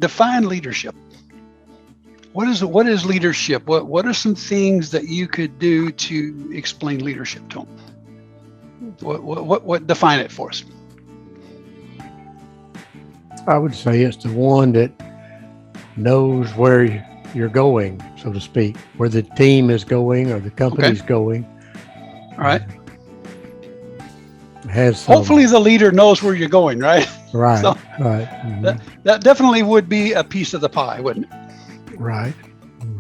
define leadership. What is leadership? What are some things that you could do to explain leadership to them? What define it for us? I would say it's the one that knows where you're going, so to speak, where the team is going or the company's going. All right. Hopefully the leader knows where you're going, right? Right. So right. That definitely would be a piece of the pie, wouldn't it? Right.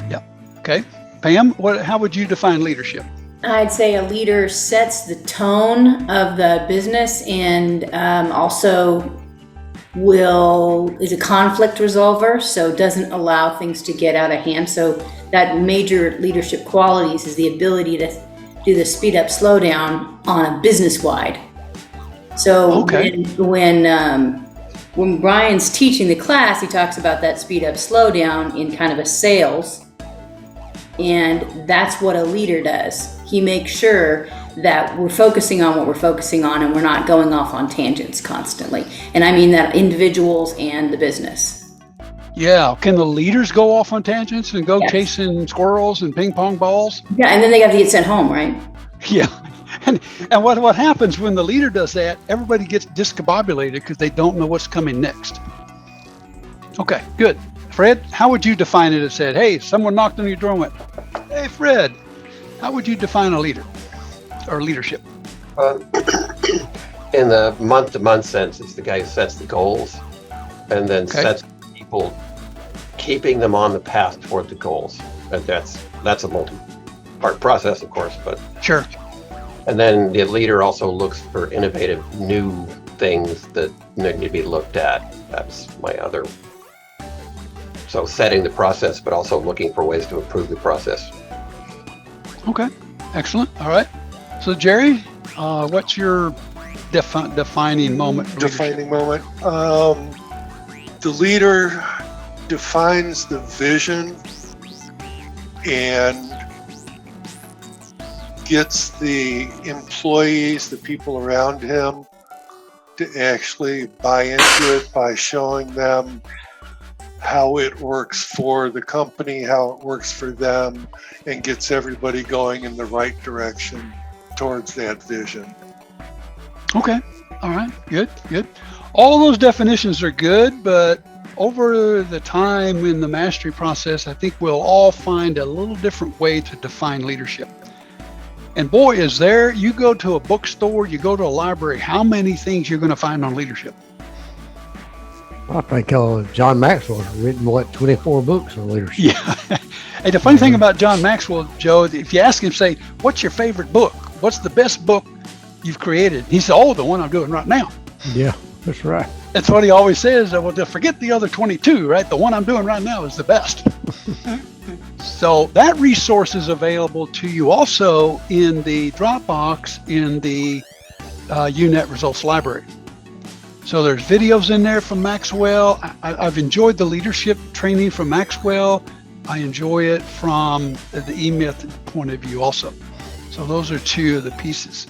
Yeah. Okay. Pam, how would you define leadership? I'd say a leader sets the tone of the business and also is a conflict resolver, so doesn't allow things to get out of hand. So that major leadership qualities is the ability to do the speed up, slow down on a business wide. So when Brian's teaching the class, he talks about that speed up, slow down in kind of a sales, and that's what a leader does. He makes sure that we're focusing on what we're focusing on and we're not going off on tangents constantly. And I mean that individuals and the business. Yeah. Can the leaders go off on tangents and go chasing squirrels and ping pong balls? Yeah, and then they got to get sent home, right? Yeah. And what happens when the leader does that, everybody gets discombobulated because they don't know what's coming next. Okay, good. Fred, how would you define it? It said, hey, someone knocked on your door and went, hey, Fred, how would you define a leader or leadership? In the month-to-month sense, it's the guy who sets the goals and then sets people, keeping them on the path toward the goals. And that's a multi-part process, of course, but sure. And then the leader also looks for innovative new things that need to be looked at. That's my other. So setting the process, but also looking for ways to improve the process. Okay, excellent. All right. So Jerry, what's your defining moment for defining moment? The leader defines the vision and gets the employees, the people around him, to actually buy into it by showing them how it works for the company, how it works for them, and gets everybody going in the right direction towards that vision. Okay. All right. Good. All those definitions are good, but over the time in the mastery process, I think we'll all find a little different way to define leadership. And boy, you go to a bookstore, you go to a library, how many things you're going to find on leadership? I think John Maxwell's written, 24 books on leadership. Yeah. Hey, the funny thing about John Maxwell, Joe, if you ask him, say, what's your favorite book? What's the best book you've created? He said, the one I'm doing right now. Yeah, that's right. That's what he always says. Well, forget the other 22, right? The one I'm doing right now is the best. So that resource is available to you also in the Dropbox in the UNet Results Library. So there's videos in there from Maxwell. I've enjoyed the leadership training from Maxwell. I enjoy it from the E-Myth point of view also. So those are two of the pieces.